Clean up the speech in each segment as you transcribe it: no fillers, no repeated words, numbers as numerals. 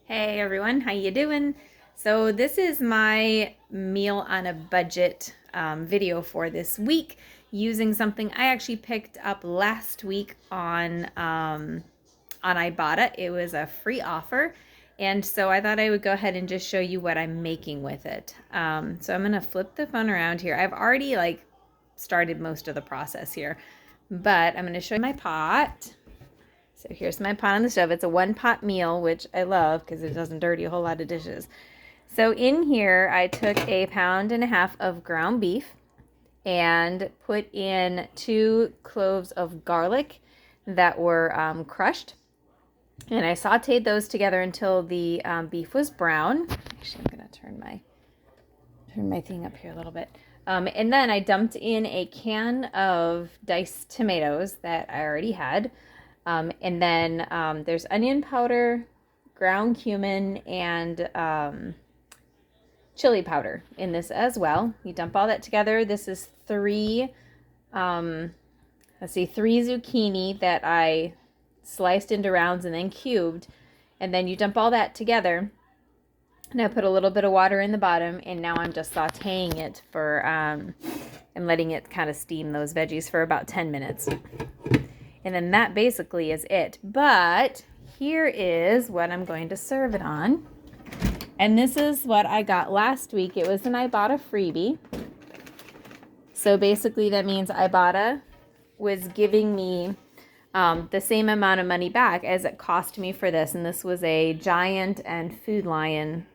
Hey everyone, how you doing? So this is my meal on a budget video for this week using something I actually picked up last week on Ibotta. It was a free offer, and so I thought I would go ahead and just show you what I'm making with it. So I'm gonna flip the phone around here. I've already started most of the process here, but I'm gonna show you my pot. So here's my pot on the stove. It's a one pot meal, which I love because it doesn't dirty a whole lot of dishes. So in here, I took 1.5 pounds of ground beef and put in 2 cloves of garlic that were crushed. And I sauteed those together until the beef was brown. Actually, I'm gonna turn my thing up here a little bit. And then I dumped in a can of diced tomatoes that I already had. And then there's onion powder, ground cumin, and chili powder in this as well. You dump all that together. This is 3 zucchini that I sliced into rounds and then cubed. And then you dump all that together. And I put a little bit of water in the bottom, and now I'm just sauteing it for, and letting it kind of steam those veggies for about 10 minutes. And then that basically is it. But here is what I'm going to serve it on. And this is what I got last week. It was an Ibotta freebie. So basically that means Ibotta was giving me the same amount of money back as it cost me for this. And this was a Giant and Food Lion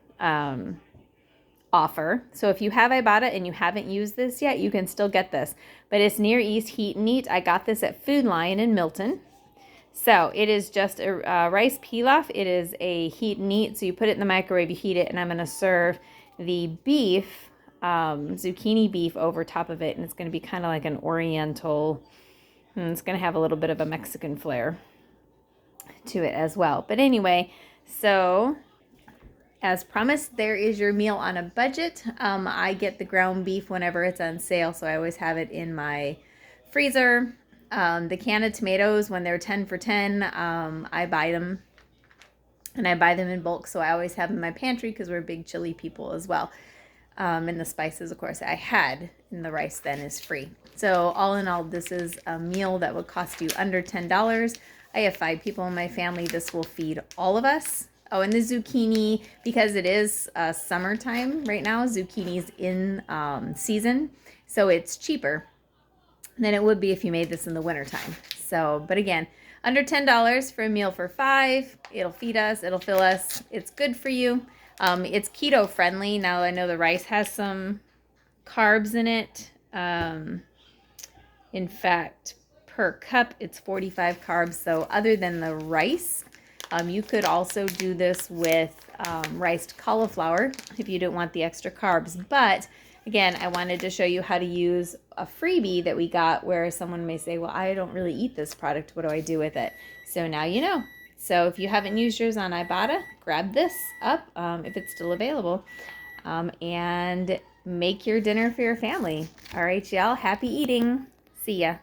offer. So if you have Ibotta and you haven't used this yet, you can still get this. But it's Near East Heat and Eat. I got this at Food Lion in Milton. So it is just a rice pilaf. It is a heat and eat. So you put it in the microwave, you heat it, and I'm going to serve the beef, zucchini beef over top of it. And it's going to be kind of like an oriental, it's going to have a little bit of a Mexican flair to it as well. But anyway, so as promised, there is your meal on a budget. I get the ground beef whenever it's on sale, so I always have it in my freezer. The can of tomatoes, when they're 10 for 10, I buy them. And I buy them in bulk, so I always have them in my pantry because we're big chili people as well. And the spices, of course, I had, and the rice then is free. So all in all, this is a meal that would cost you under $10. I have 5 people in my family. This will feed all of us. Oh, and the zucchini, because it is summertime right now, zucchini's in season, so it's cheaper than it would be if you made this in the wintertime. So, but again, under $10 for a meal for 5. It'll feed us, it'll fill us, it's good for you. It's keto friendly. Now I know the rice has some carbs in it. In fact, per cup, it's 45 carbs. So other than the rice, you could also do this with riced cauliflower if you don't want the extra carbs. But again, I wanted to show you how to use a freebie that we got where someone may say, well, I don't really eat this product. What do I do with it? So now you know. So if you haven't used yours on Ibotta, grab this up if it's still available, and make your dinner for your family. All right, y'all. Happy eating. See ya.